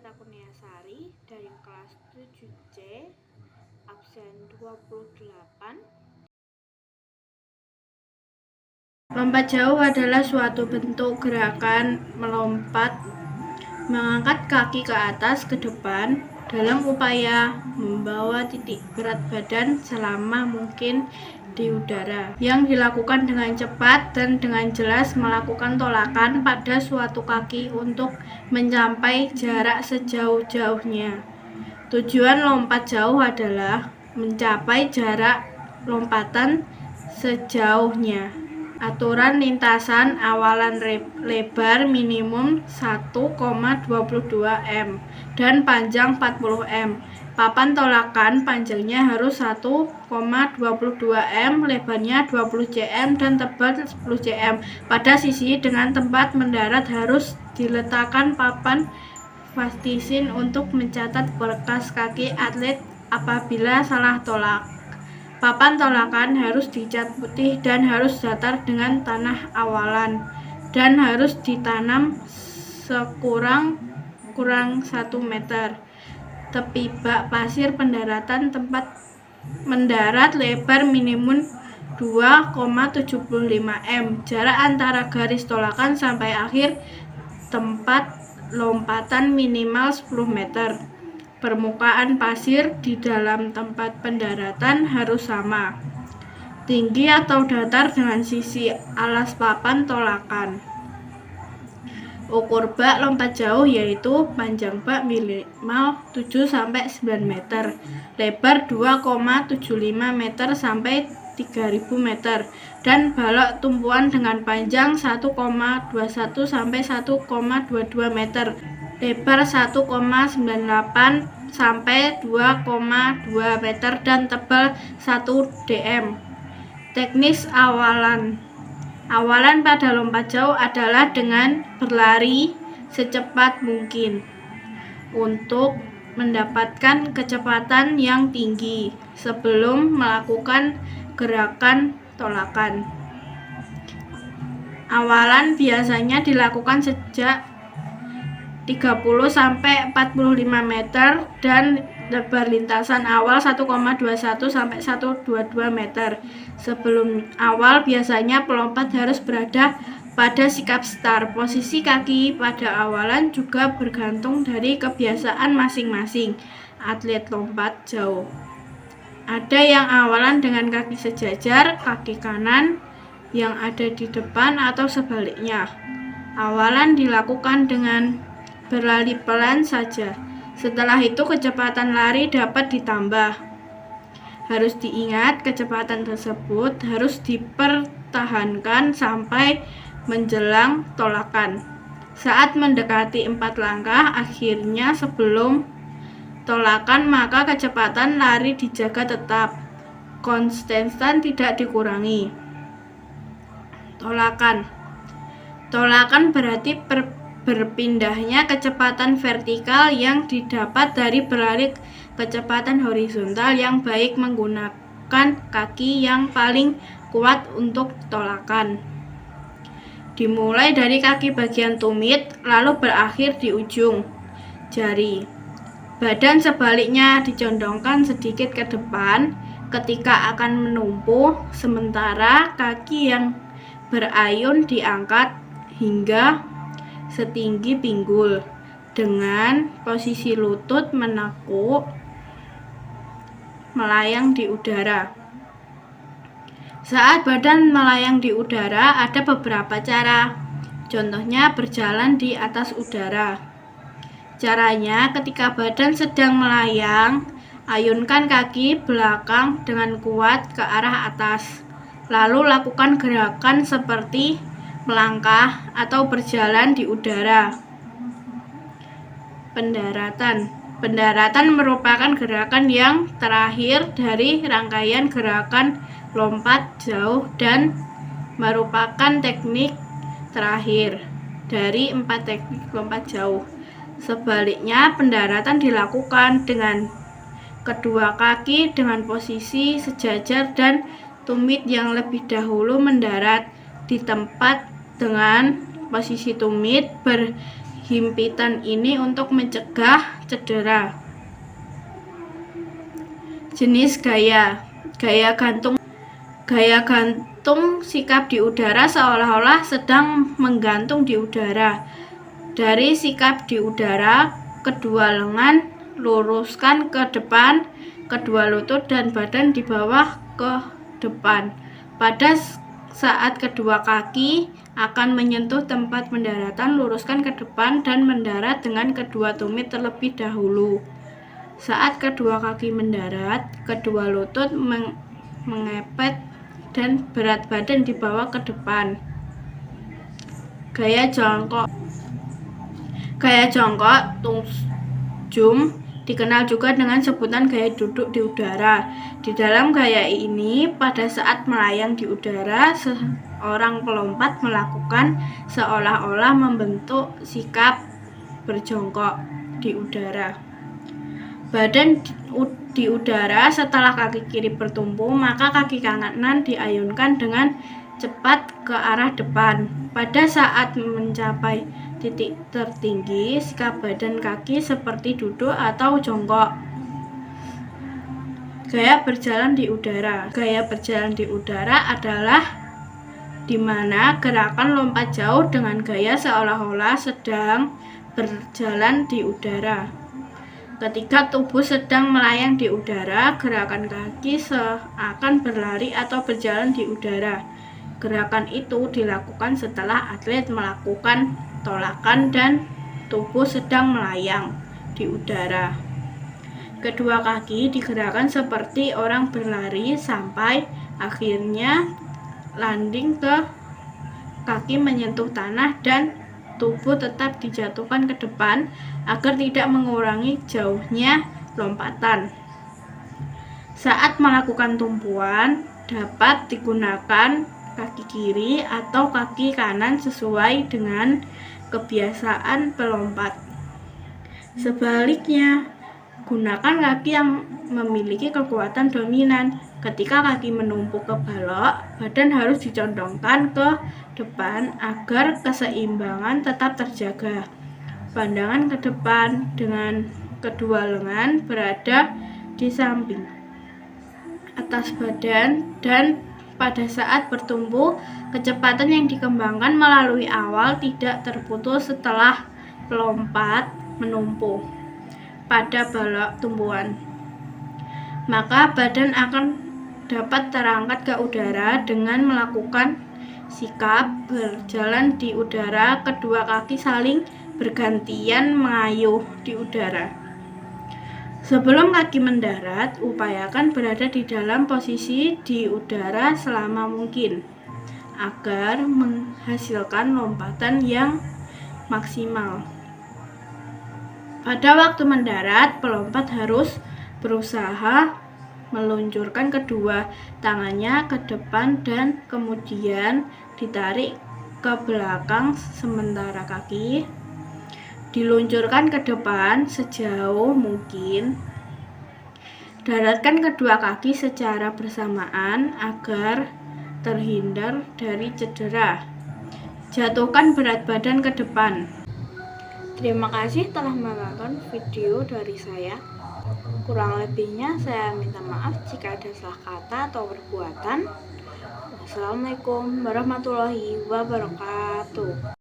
Nita Kurniasari dari kelas 7C absen 28. Lompat jauh adalah suatu bentuk gerakan melompat mengangkat kaki ke atas ke depan dalam upaya membawa titik berat badan selama mungkin di udara, yang dilakukan dengan cepat dan dengan jelas melakukan tolakan pada suatu kaki untuk mencapai jarak sejauh-jauhnya. Tujuan lompat jauh adalah mencapai jarak lompatan sejauhnya. Aturan lintasan awalan lebar minimum 1,22 m dan panjang 40 m. Papan tolakan panjangnya harus 1,22 m, lebarnya 20 cm dan tebal 10 cm. Pada sisi dengan tempat mendarat harus diletakkan papan plastisin untuk mencatat bekas kaki atlet apabila salah tolak. Papan tolakan harus dicat putih dan harus datar dengan tanah awalan dan harus ditanam sekurang-kurang 1 meter. Tepi bak pasir pendaratan tempat mendarat lebar minimum 2,75 m. Jarak antara garis tolakan sampai akhir tempat lompatan minimal 10 meter. Permukaan pasir di dalam tempat pendaratan harus sama, tinggi atau datar dengan sisi alas papan tolakan. Ukur bak lompat jauh yaitu panjang bak minimal 7-9 meter, lebar 2,75 meter sampai 3000 meter, dan balok tumpuan dengan panjang 1,21 sampai 1,22 meter, lebar 1,98 sampai 2,2 meter dan tebal 1 dm. Teknis awalan pada lompat jauh adalah dengan berlari secepat mungkin untuk mendapatkan kecepatan yang tinggi sebelum melakukan gerakan tolakan. Awalan biasanya dilakukan sejak 30-45 meter dan lebar lintasan awal 1,21-122 meter. Sebelum awal biasanya pelompat harus berada pada sikap start. Posisi kaki pada awalan juga bergantung dari kebiasaan masing-masing atlet lompat jauh. Ada yang awalan dengan kaki sejajar, kaki kanan yang ada di depan atau sebaliknya. Awalan dilakukan dengan berlari pelan saja. Setelah itu kecepatan lari dapat ditambah. Harus diingat kecepatan tersebut harus dipertahankan sampai menjelang tolakan. Saat mendekati 4 langkah akhirnya sebelum tolakan, maka kecepatan lari dijaga tetap konstan, tidak dikurangi. Tolakan berarti berpindahnya kecepatan vertikal yang didapat dari berlari kecepatan horizontal yang baik menggunakan kaki yang paling kuat untuk tolakan. Dimulai dari kaki bagian tumit lalu berakhir di ujung jari. Badan sebaliknya dicondongkan sedikit ke depan ketika akan menumpuh, sementara kaki yang berayun diangkat hingga setinggi pinggul dengan posisi lutut menekuk melayang di udara. Saat badan melayang di udara ada beberapa cara. Contohnya berjalan di atas udara. Caranya ketika badan sedang melayang, ayunkan kaki belakang dengan kuat ke arah atas. Lalu lakukan gerakan seperti melangkah atau berjalan di udara. Pendaratan merupakan gerakan yang terakhir dari rangkaian gerakan lompat jauh dan merupakan teknik terakhir dari 4 teknik lompat jauh. Sebaliknya, pendaratan dilakukan dengan kedua kaki dengan posisi sejajar dan tumit yang lebih dahulu mendarat di tempat dengan posisi tumit himpitan ini untuk mencegah cedera. Jenis gaya. Gaya gantung sikap di udara seolah-olah sedang menggantung di udara. Dari sikap di udara, kedua lengan luruskan ke depan, kedua lutut dan badan di bawah ke depan. Pada saat kedua kaki akan menyentuh tempat pendaratan, luruskan ke depan dan mendarat dengan kedua tumit terlebih dahulu. Saat kedua kaki mendarat, kedua lutut mengepet dan berat badan dibawa ke depan. Gaya jongkok. Gaya jongkok tungjum dikenal juga dengan sebutan gaya duduk di udara. Di dalam gaya ini, pada saat melayang di udara, seorang pelompat melakukan seolah-olah membentuk sikap berjongkok di udara. Badan di udara setelah kaki kiri bertumpu, maka kaki kanan diayunkan dengan cepat ke arah depan. Pada saat mencapai titik tertinggi, sikap badan kaki seperti duduk atau jongkok. Gaya berjalan di udara. Gaya berjalan di udara adalah di mana gerakan lompat jauh dengan gaya seolah-olah sedang berjalan di udara. Ketika tubuh sedang melayang di udara, gerakan kaki seakan berlari atau berjalan di udara. Gerakan itu dilakukan setelah atlet melakukan tolakan dan tubuh sedang melayang di udara. Kedua kaki digerakkan seperti orang berlari sampai akhirnya landing kaki menyentuh tanah dan tubuh tetap dijatuhkan ke depan agar tidak mengurangi jauhnya lompatan. Saat melakukan tumpuan, dapat digunakan kaki kiri atau kaki kanan sesuai dengan kebiasaan pelompat. Sebaliknya, gunakan kaki yang memiliki kekuatan dominan. Ketika kaki menumpuk ke balok, badan harus dicondongkan ke depan agar keseimbangan tetap terjaga. Pandangan ke depan dengan kedua lengan berada di samping atas badan, dan pada saat bertumpu, kecepatan yang dikembangkan melalui awal tidak terputus setelah pelompat menumpu pada balok tumpuan. Maka badan akan dapat terangkat ke udara dengan melakukan sikap berjalan di udara. Kedua kaki saling bergantian mengayuh di udara. Sebelum kaki mendarat, upayakan berada di dalam posisi di udara selama mungkin agar menghasilkan lompatan yang maksimal. Pada waktu mendarat, pelompat harus berusaha meluncurkan kedua tangannya ke depan dan kemudian ditarik ke belakang, sementara kaki diluncurkan ke depan sejauh mungkin. Daratkan kedua kaki secara bersamaan agar terhindar dari cedera. Jatuhkan berat badan ke depan. Terima kasih telah menonton video dari saya. Kurang lebihnya saya minta maaf jika ada salah kata atau perbuatan. Wassalamualaikum warahmatullahi wabarakatuh.